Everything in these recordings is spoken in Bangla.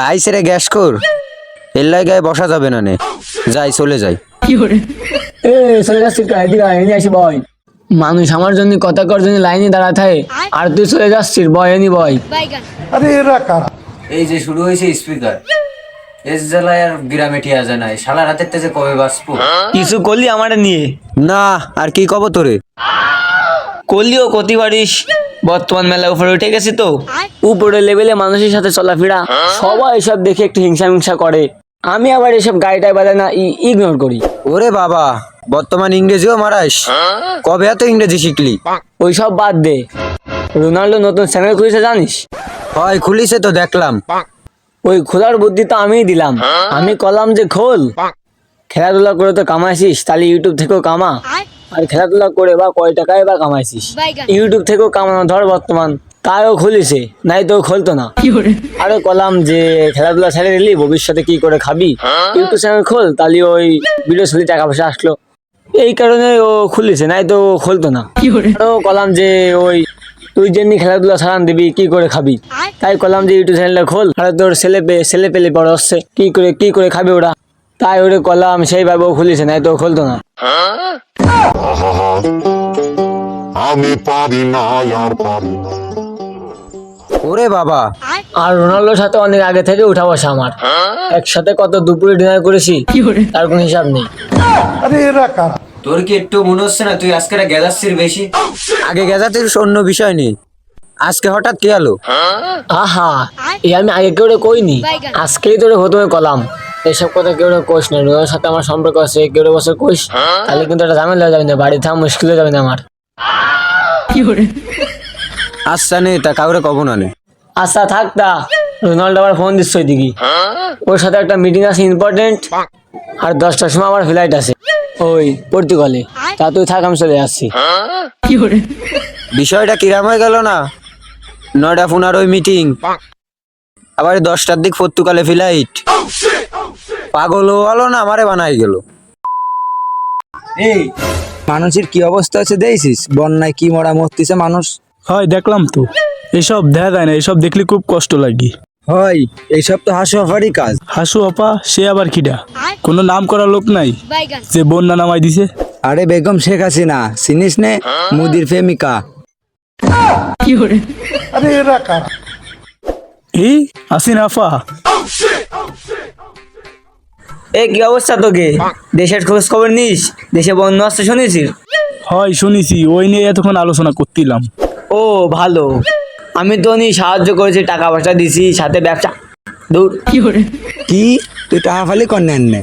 আইসে রে গ্যাস কর, এর লাই গায়ে বসা যাবে না নে, যাই চলে যাই। চলে যাচ্ছি আসি বয়। মানুষ আমার জন্য কথা কর জন্য লাইনে দাঁড়ায় থাকে, আর তুই চলে যাচ্ছিস বয় এনি বয়। এই যে শুরু হয়েছে স্পিকার, এস জেলায় আর গ্রামে ঠিয়া যায় না, শালা রাতের তেজে কবে বাঁচবো? কিছু করলি আমার নিয়ে না আর কি কব তোরে? করলিও ক্ষতি পারিস। বর্তমান মেলা উপরে উঠে গেছি তো, উপরে লেভেলে মানুষের সাথে চলাফেরা, সবাই এসব দেখে একটু হিংসা হিংসা করে। আমি আবার এসব গাড়িটাই বাজায় না, ইগনোর করি। ওরে বাবা, বর্তমান ইংরেজিও মারাস? কবে এত ইংরেজি শিখলি? ওইসব বাদ দে, রোনাল্ডো নতুন চ্যানেল খুলেছে জানিস? হয় খুলিছে তো দেখলাম। ওই খোলার বুদ্ধি তো আমিই দিলাম। আমি কলাম যে খোল, খেলাধুলা করে তো কামাইছিস, তাহলে ইউটিউব থেকেও কামা। আর খেলাধুলা করে বা কয় টাকায় বা কামাইছিস, ইউটিউব থেকেও কামানো ধর বর্তমান। তাইও খুলিছে, নাই তো খুলতো না। আরে কলাম যে খেলাধুলা ছেড়ে দিলি, ভবিষ্যতে কি করে খাবি, ইউটিউব চ্যানেল খোল, তাহলে ওই ভিডিও ছবি টাকা পয়সা আসলো। এই কারণে ও খুলিছে, নাই তো খুলতো না। আরো কলাম যে ওই তুই যেমনি খেলাধুলা ছাড়ান দিবি, কি করে খাবি, তাই কলাম যে ইউটিউব চ্যানেলটা খোল। আর তোর ছেলে পেলে বড় হচ্ছে, কি করে খাবে ওরা, তাই ওরে কলাম সেইভাবে ও খুলিছে, নাই তো খুলতো না। আমি পারি না আর পারি না। ওরে বাবা, আর রোনাল্ডোর সাথে অনেক আগে থেকে উঠা বসা আমার, একসাথে কত দুপুরে ডিনার করেছি তার কোনো হিসাব নেই। তোর কি একটু মনে হচ্ছে না তুই আজকে গেজাচ্ছিস বেশি? আগে গেজাতিস অন্য বিষয় নেই, আজকে হঠাৎ কি আলো? আহা, এই আমি আগে কেউ কইনি, আজকেই তোরে প্রথমে কলাম। এসব কথা কেউ কোষ না, রোনাল্ডোর সাথে আমার সম্পর্ক আছে, কেউ বছর কোষ, তাহলে কিন্তু একটা ঝামেলা হয়ে যাবে না, বাড়ি থাকা মুশকিল হয়ে যাবে না আমার। আচ্ছা নে, তা কাউরে কব না নে। আচ্ছা থাক, তা রোনাল্ডো আবার ফোন দিচ্ছে ওইদিকে, ওর সাথে একটা মিটিং আছে ইম্পর্টেন্ট, আর 10টার সময় আমার ফ্লাইট আছে ওই পর্তুগালে। তা তুই থাক, আমি চলে যাচ্ছি। বিষয়টা কিরাম হয়ে গেল না? 9টা 15 মিটিং, আবার 10টার দিক পর্তুগালে ফ্লাইট। পাগল হলো না, আমারে বানাই গেল। এই মানুষের কি অবস্থা আছে দেখছিস? বন্যায় কি মরা মরতেছে মানুষ। হয় দেখলাম তো, এসব দেখা যায় না, এসব দেখলে খুব কষ্ট লাগে। হয় এইসব তো হাসি হওয়ারই কাজ। হাসু আপা সে আবার কিডা? কোনো নাম করা লোক নাই যে বন্যা নামাই দিছে? আরে বেগম শেখ হাসিনা, চিনিস নে? মোদির প্রেমিকা। এই আসিন আফা, এ কি অবস্থা তোকে? দেশের খোঁজ খবর নিস? দেশে বন্যা আসছে শুনেছিস? হয় শুনেছি, ওই নিয়ে এতক্ষণ আলোচনা করছিলাম। ও ভালো, আমি তো নি সাহায্য করেছি, টাকা পয়সা দিছি, সাথে ব্যবসা। দূর কি তুই টাকা ফালি কর নেন নে?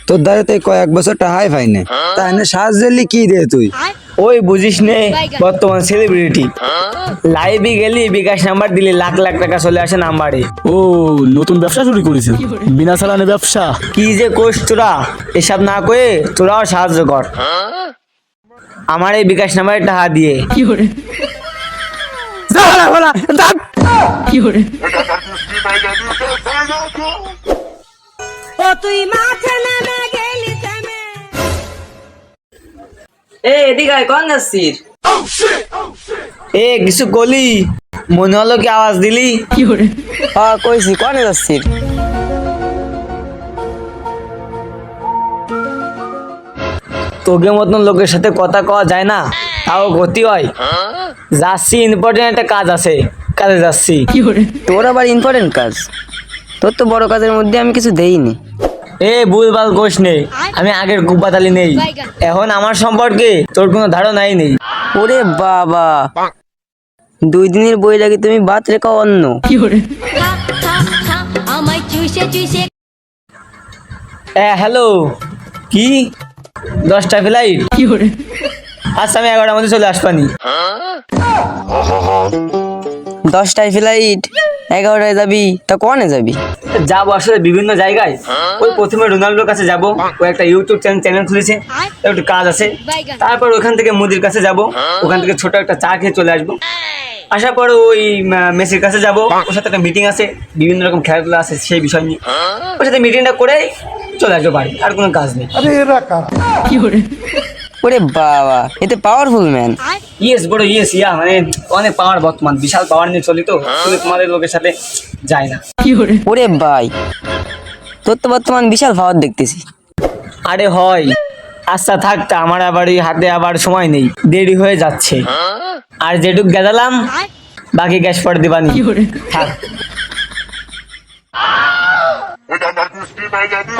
তোর দ্বারা তো কয়েক বছর টাকাই পাই না, তাই না সাহায্য দিলি কি রে তুই? ওই বুঝিস নে, বর্তমান সেলিব্রিটি, লাইভে গেলি বিকাশ নাম্বার দিলি লাখ লাখ টাকা চলে আসে নাম্বারে। ও নতুন ব্যবসা শুরু করেছে, বিনা চালানে ব্যবসা। কি যে কোষ তোরা, এসব না কয়ে তোরাও সাহায্য কর আমার এই বিকাশ নাম্বারে টাকা দিয়ে। এদিকে কোন যাচ্ছিস? এ কিছু কলি, মনে হলো কি আওয়াজ দিলি? হ্যাঁ কইছি, কনে যাচ্ছিস? তোকে মতন লোকের সাথে কথা কওয়া যায় না, তাও ক্ষতি হয়। যাচ্ছি, ইম্পর্টেন্ট একটা কাজ আছে, কাজে যাচ্ছি। তোর আবার ইম্পর্টেন্ট কাজ? তোর তো বড় কাজের মধ্যে আমি কিছু দেইনি। এ ভুলভাল কোষ নেই, আমি আগের কুপাতালি নেই, এখন আমার সম্পর্কে তোর কোনো ধারণাই নেই। ওরে বাবা, 2 দিনের বই লাগে তুমি বাত রেখা অন্য। হ্যালো, কি 10টা ফ্লাইট? আচ্ছা আমি 11টার মধ্যে চলে আসবানি। 10টায় ফ্লাইট, 11টায় যাবি? তা কনে যাবি? যাবো আসলে বিভিন্ন জায়গায়। ওই প্রথমে রোনাল্ডোর কাছে যাব, ও একটা ইউটিউব চ্যানেল খুলেছে, একটু কাজ আছে। তারপর ওখান থেকে মোদির কাছে যাব, ওখান থেকে ছোট একটা চা খেয়ে চলে আসবো। আসার পর ওই মেসির কাছে যাব, ওর সাথে একটা মিটিং আছে, বিভিন্ন রকম খেলাধুলা আছে সেই বিষয় নিয়ে। ওর সাথে মিটিংটা করে চলে আসবো বাড়ি, আর কোনো কাজ নেই। ওরে বাবা, এতে পাওয়ারফুল ম্যান। ইয়েস বড় ইয়েস, মানে অনেক পাওয়ার, বর্তমান বিশাল পাওয়ার নিয়ে চলি তো, তুমি তোমাদের লোকের সাথে যায় না। ওরে ভাই, তোর তো বর্তমান বিশাল পাওয়ার দেখতেছি। আরে হয়, আচ্ছা থাকতা, আমার আবার এই হাতে আবার সময় নেই, দেরি হয়ে যাচ্ছে। আর যেটুক গেলাম বাকি গ্যাস পরে দিবানি। থাক। ওই দাদার কুস্তি পাই যাবি